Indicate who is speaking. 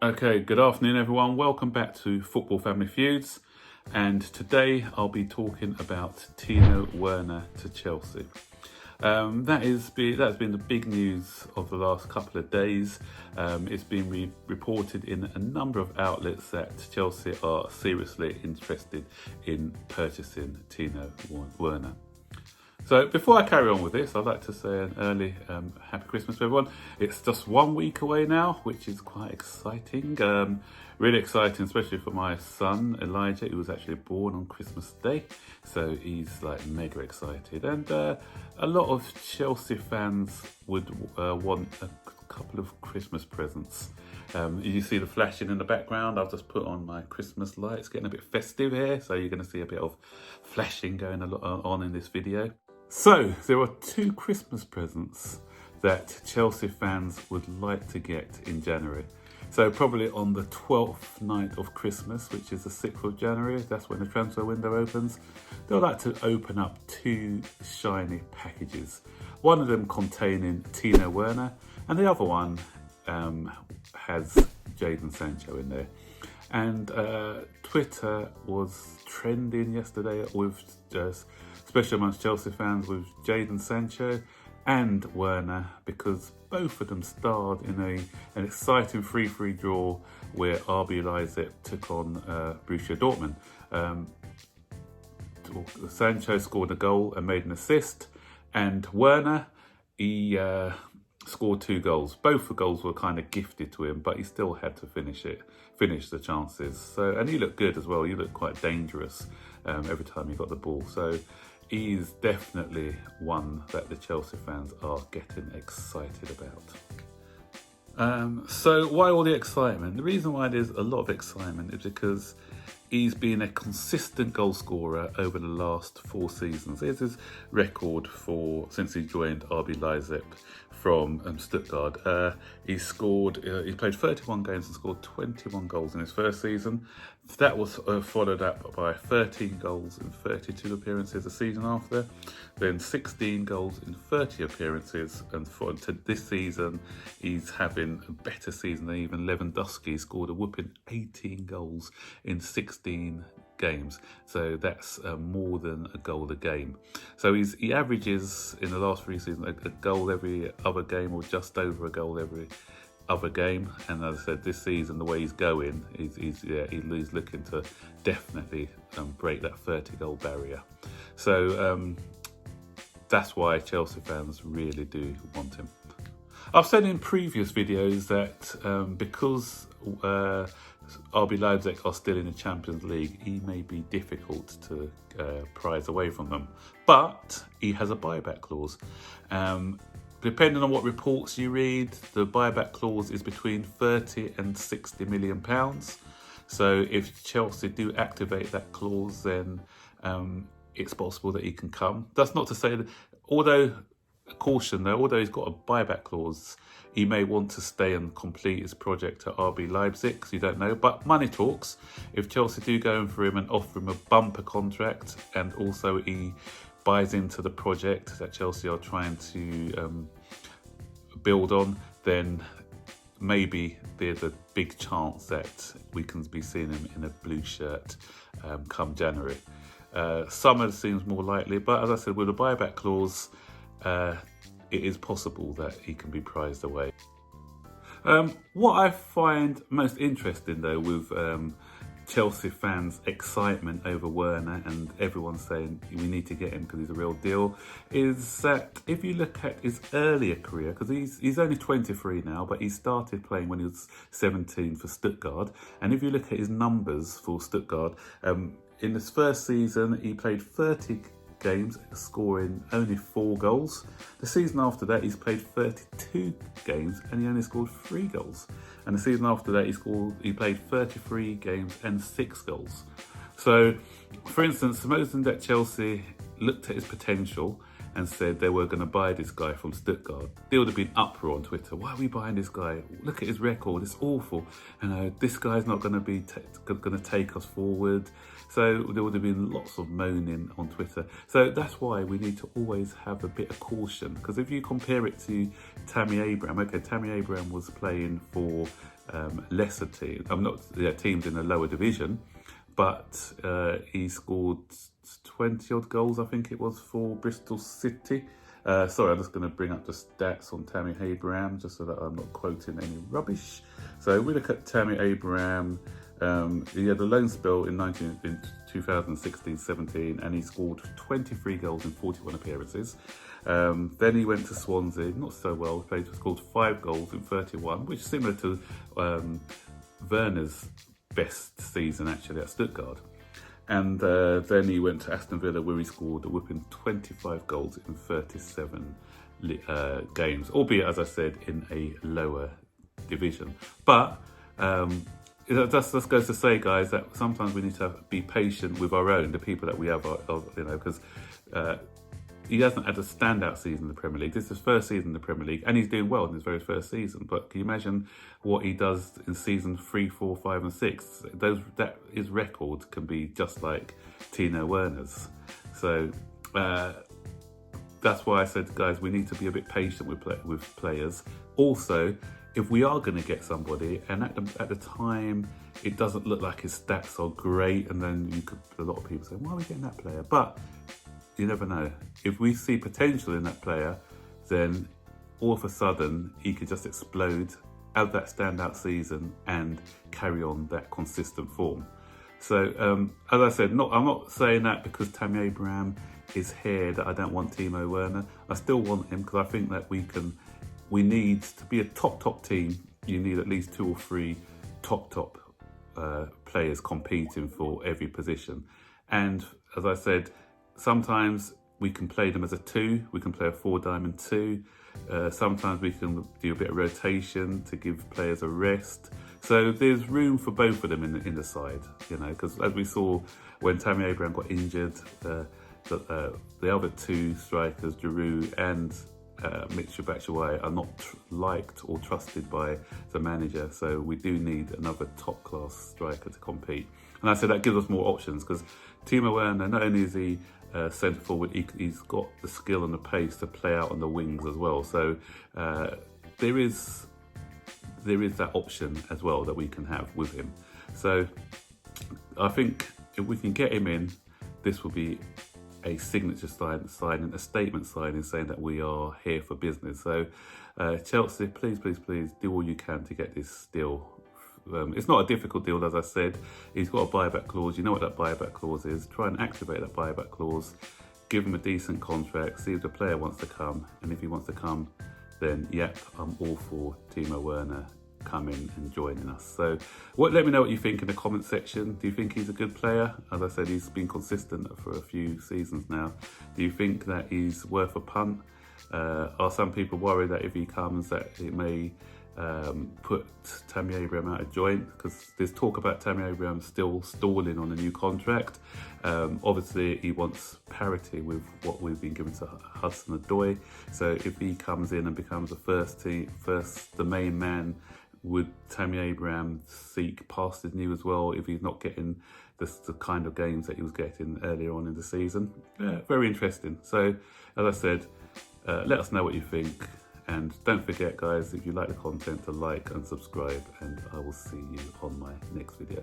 Speaker 1: Okay, good afternoon everyone. Welcome back to Football Family Feuds. And today I'll be talking about TIMO Werner to Chelsea. That's been the big news of the last couple of days. It's been reported in a number of outlets that Chelsea are seriously interested in purchasing TIMO Werner. So before I carry on with this, I'd like to say an early Happy Christmas to everyone. It's just 1 week away now, which is quite exciting. Really exciting, especially for my son, Elijah, who was actually born on Christmas Day. So he's like mega excited. And a lot of Chelsea fans would want a couple of Christmas presents. You see the flashing in the background. I've just put on my Christmas lights, getting a bit festive here. So you're going to see a bit of flashing going on in this video. So, there are 2 Christmas presents that Chelsea fans would like to get in January. So probably on the 12th night of Christmas, which is the 6th of January, that's when the transfer window opens, they'll like to open up 2 shiny packages. One of them containing TIMO Werner, and the other one has Jadon Sancho in there. And Twitter was trending yesterday with especially amongst Chelsea fans, with Jadon Sancho and Werner, because both of them starred in an exciting 3-3 draw where RB Leipzig took on Borussia Dortmund. Sancho scored a goal and made an assist, and Werner, he scored 2 goals. Both the goals were kind of gifted to him, but he still had to finish the chances. So, and he looked good as well. He looked quite dangerous every time he got the ball. So he's definitely one that the Chelsea fans are getting excited about. So why all the excitement? The reason why there's a lot of excitement is because he's been a consistent goal scorer over the last 4 seasons. Here's his record since he joined RB Leipzig from Stuttgart. He played 31 games and scored 21 goals in his first season. That was followed up by 13 goals in 32 appearances the season after, then 16 goals in 30 appearances, and to this season he's having a better season than even Lewandowski. He scored a whooping 18 goals in 16 games, so that's more than a goal a game. So he averages in the last 3 seasons a goal every other game, or just over a goal every other game. And as I said, this season, the way he's going, he's looking to definitely break that 30 goal barrier. So that's why Chelsea fans really do want him. I've said in previous videos that because RB Leipzig are still in the Champions League, he may be difficult to prize away from them, but he has a buyback clause. Depending on what reports you read, the buyback clause is between 30 and 60 million pounds. So if Chelsea do activate that clause, then it's possible that he can come. That's not to say that, although he's got a buyback clause, he may want to stay and complete his project at RB Leipzig, because you don't know. But money talks. If Chelsea do go in for him and offer him a bumper contract, and also he buys into the project that Chelsea are trying to build on, then maybe there's a big chance that we can be seeing him in a blue shirt come January. Summer seems more likely, but as I said, with a buyback clause, it is possible that he can be prized away. What I find most interesting though with Chelsea fans' excitement over Werner, and everyone saying we need to get him because he's a real deal, is that if you look at his earlier career, because he's only 23 now, but he started playing when he was 17 for Stuttgart, and if you look at his numbers for Stuttgart, in his first season he played 30 games, scoring only 4 goals. The season after that, he's played 32 games and he only scored 3 goals. And the season after that, he played 33 games and 6 goals. So, for instance, supposing that Chelsea looked at his potential and said they were going to buy this guy from Stuttgart, there would have been uproar on Twitter. Why are we buying this guy? Look at his record, it's awful. This guy's not going to be going to take us forward. So there would have been lots of moaning on Twitter. So that's why we need to always have a bit of caution, because if you compare it to Tammy Abraham, okay, Tammy Abraham was playing for lesser teams, teams in a lower division, but he scored 20 odd goals, I think it was, for Bristol City. Sorry, I'm just going to bring up the stats on Tammy Abraham just so that I'm not quoting any rubbish. So we look at Tammy Abraham. He had a loan spell in 2016-17, and he scored 23 goals in 41 appearances. Then he went to Swansea, not so well. He scored 5 goals in 31, which is similar to Werner's best season actually at Stuttgart. And then he went to Aston Villa, where he scored a whopping 25 goals in 37 games, albeit, as I said, in a lower division. But that just goes to say, guys, that sometimes we need to be patient with the people that we have, because he hasn't had a standout season in the Premier League. This is his first season in the Premier League, and he's doing well in his very first season. But can you imagine what he does in season 3, 4, 5, and 6? His record can be just like Timo Werner's. So that's why I said, guys, we need to be a bit patient with players. Also, if we are going to get somebody, and at the time it doesn't look like his stats are great, and then a lot of people say, why are we getting that player? But you never know. If we see potential in that player, then all of a sudden he could just explode, have that standout season, and carry on that consistent form. So as I said, I'm not saying that because Tammy Abraham is here that I don't want Timo Werner. I still want him, because I think that we need to be a top team. You need at least 2 or 3 top players competing for every position. And as I said, sometimes we can play them as a 2, we can play a 4-diamond 2. Sometimes we can do a bit of rotation to give players a rest. So there's room for both of them in the side, because as we saw when Tammy Abraham got injured, the other 2 strikers, Giroud and Mitchell Batshuayi, are not liked or trusted by the manager. So we do need another top-class striker to compete. And I said that gives us more options, because Timo Werner, not only is he centre forward, he's got the skill and the pace to play out on the wings as well. So there is that option as well that we can have with him. So I think if we can get him in, this will be a signature signing, a statement signing, saying that we are here for business. So Chelsea, please do all you can to get this deal. It's not a difficult deal, as I said. He's got a buyback clause. You know what that buyback clause is. Try and activate that buyback clause. Give him a decent contract. See if the player wants to come. And if he wants to come, then yep, I'm all for Timo Werner coming and joining us. So let me know what you think in the comment section. Do you think he's a good player? As I said, he's been consistent for a few seasons now. Do you think that he's worth a punt? Are some people worried that if he comes that it may put Tammy Abraham out of joint? Because there's talk about Tammy Abraham still stalling on a new contract. Obviously he wants parity with what we've been given to Hudson-Odoi. So if he comes in and becomes the main man, would Tammy Abraham seek past his new as well if he's not getting the kind of games that he was getting earlier on in the season? Yeah, very interesting. So as I said, let us know what you think. And don't forget, guys, if you like the content, to like and subscribe, and I will see you on my next video.